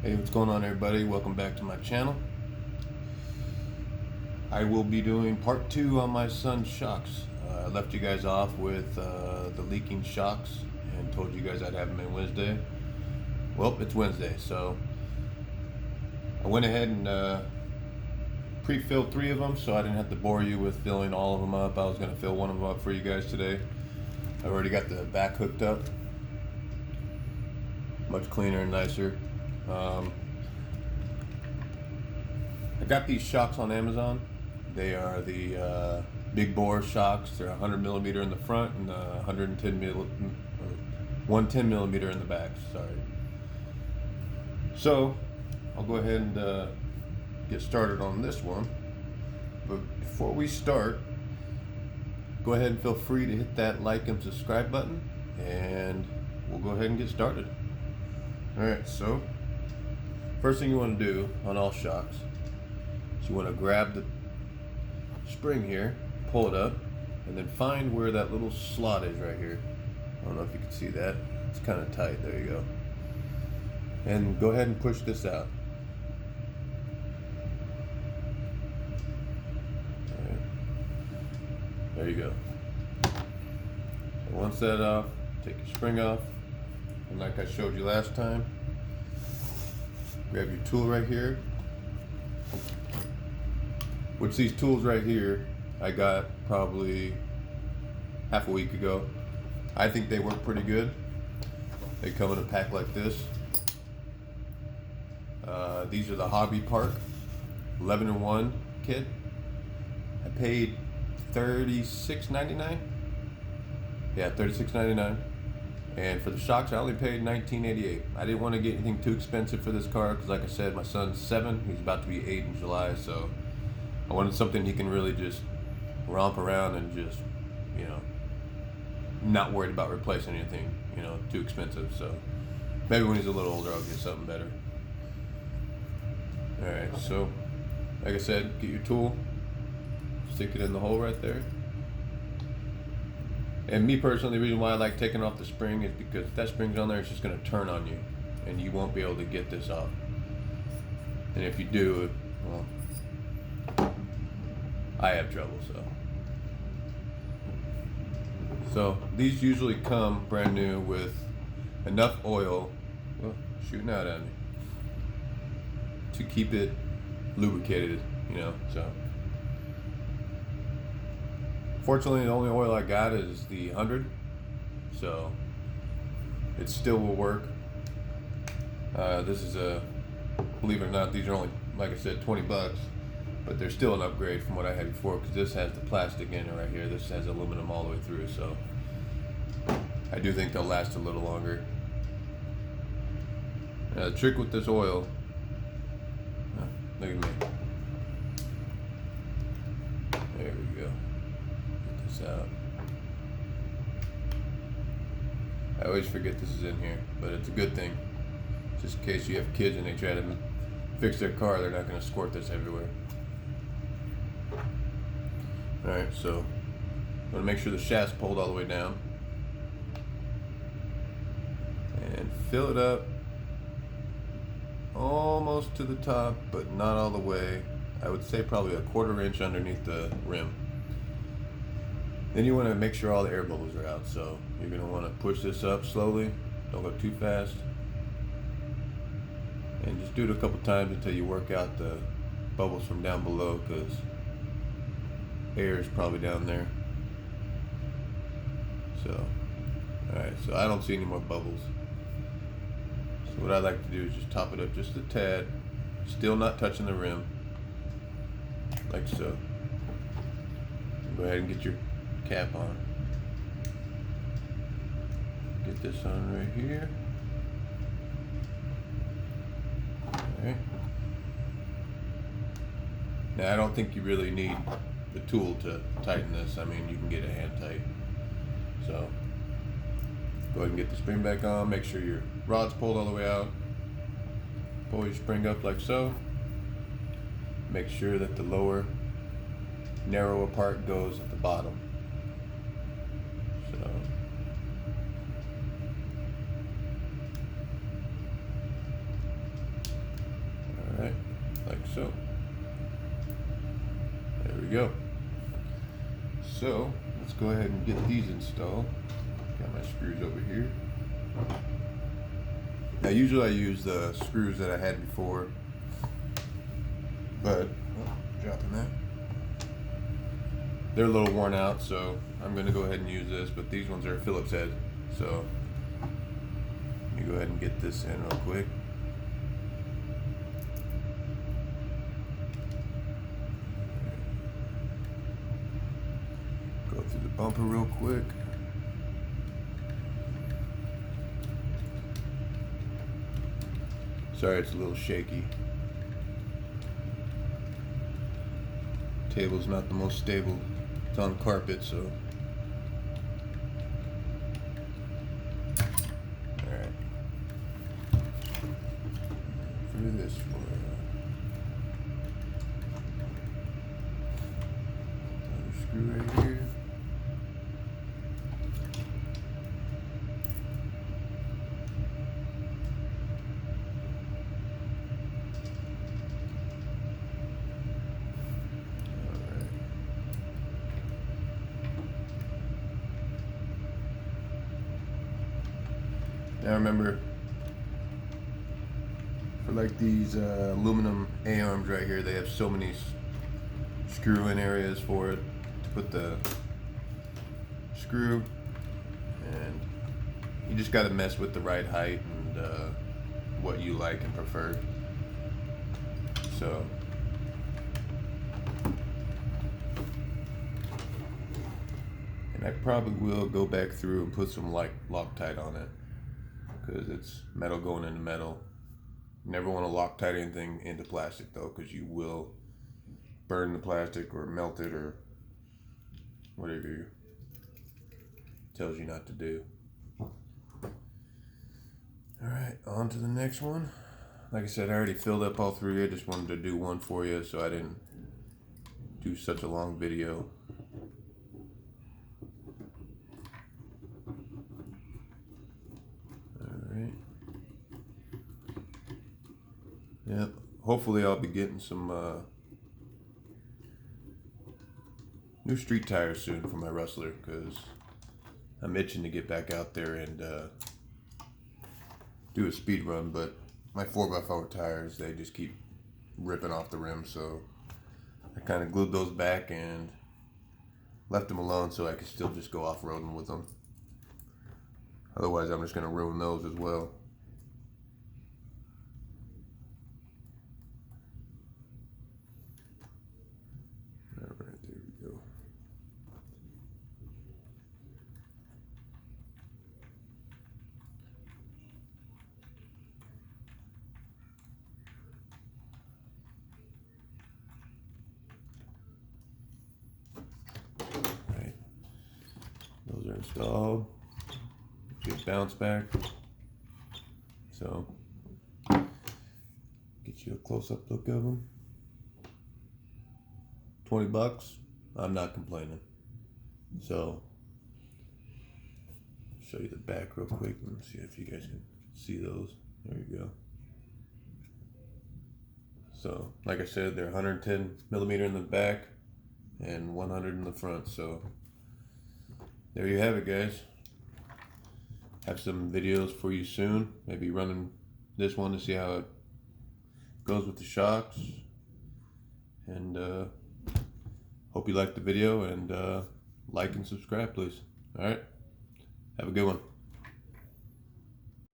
Hey, what's going on, everybody? Welcome back to my channel. I will be doing part 2 on my son's shocks. I left you guys off with the leaking shocks and told you guys I'd have them in Wednesday. Well, it's Wednesday, so I went ahead and pre-filled 3 of them so I didn't have to bore you with filling all of them up. I was going to fill one of them up for you guys today. I've already got the back hooked up. Much cleaner and nicer. I got these shocks on Amazon. They are the big bore shocks. They're 100 millimeter in the front and 110 millimeter in the back. Sorry. So I'll go ahead and get started on this one. But before we start, go ahead and feel free to hit that like and subscribe button, and we'll go ahead and get started. Alright, so first thing you want to do on all shocks is you want to grab the spring here, pull it up, and then find where that little slot is right here. I don't know if you can see that. It's kind of tight. There you go. And go ahead and push this out. Alright. There you go. So once that's off, take your spring off. And like I showed you last time, grab your tool right here. Which these tools right here, I got probably half a week ago. I think they work pretty good. They come in a pack like this. These are the Hobby Park 11-in-1 kit. I paid $36.99. Yeah, $36.99. And for the shocks, I only paid $19.88. I didn't want to get anything too expensive for this car because, like I said, my son's 7. He's about to be 8 in July, so I wanted something he can really just romp around and just, you know, not worried about replacing anything, you know, too expensive. So maybe when he's a little older, I'll get something better. All right, so like I said, get your tool, stick it in the hole right there. And me personally, the reason why I like taking off the spring is because if that spring's on there, it's just going to turn on you, and you won't be able to get this off. And if you do, well, I have trouble. So these usually come brand new with enough oil, well, shooting out at me, to keep it lubricated, you know. So fortunately, the only oil I got is the 100, so it still will work. This is a, believe it or not, these are only, like I said, 20 bucks, but they're still an upgrade from what I had before because this has the plastic in it right here. This has aluminum all the way through, so I do think they'll last a little longer. Now, the trick with this oil, look at me. There we go. Out. I always forget this is in here, but it's a good thing. Just in case you have kids and they try to fix their car, they're not going to squirt this everywhere. Alright, so I'm going to make sure the shaft's pulled all the way down. And fill it up almost to the top, but not all the way. I would say probably a 1/4 inch underneath the rim. Then you want to make sure all the air bubbles are out. So you're going to want to push this up slowly. Don't go too fast. And just do it a couple times until you work out the bubbles from down below, because air is probably down there. So, alright, so I don't see any more bubbles. So what I like to do is just top it up just a tad. Still not touching the rim. Like so. Go ahead and get your cap on. Get this on right here. Okay. Now I don't think you really need the tool to tighten this. I mean, you can get it hand tight. So go ahead and get the spring back on. Make sure your rod's pulled all the way out. Pull your spring up like so. Make sure that the lower narrower part goes at the bottom. So so. There we go. So let's go ahead and get these installed. Got my screws over here. Now usually I use the screws that I had before, but dropping that. They're a little worn out, so I'm going to go ahead and use this, but these ones are Phillips head. So let me go ahead and get this in real quick. Go through the bumper real quick. Sorry, it's a little shaky. Table's not the most stable. It's on carpet, so. Alright. Through this one. Another screw right here. Now remember, for like these aluminum A-arms right here, they have so many screw-in areas for it to put the screw, and you just got to mess with the right height and what you like and prefer. So and I probably will go back through and put some Loctite on it, because it's metal going into metal. You never want to Loctite anything into plastic though, because you will burn the plastic or melt it or whatever it tells you not to do. Alright, on to the next one. Like I said, I already filled up all three. I just wanted to do one for you so I didn't do such a long video. Yep. Hopefully I'll be getting some new street tires soon for my Rustler, because I'm itching to get back out there and do a speed run, but my 4x4 tires, they just keep ripping off the rim, so I kind of glued those back and left them alone so I could still just go off-roading with them. Otherwise I'm just going to ruin those as well. Those are installed. Get bounce back. So get you a close-up look of them. $20. I'm not complaining. So show you the back real quick and see if you guys can see those. There you go. So like I said, they're 110 millimeter in the back and 100 in the front. So there you have it, guys. Have some videos for you soon. Maybe running this one to see how it goes with the shocks. And hope you liked the video, and like and subscribe, please. All right. Have a good one.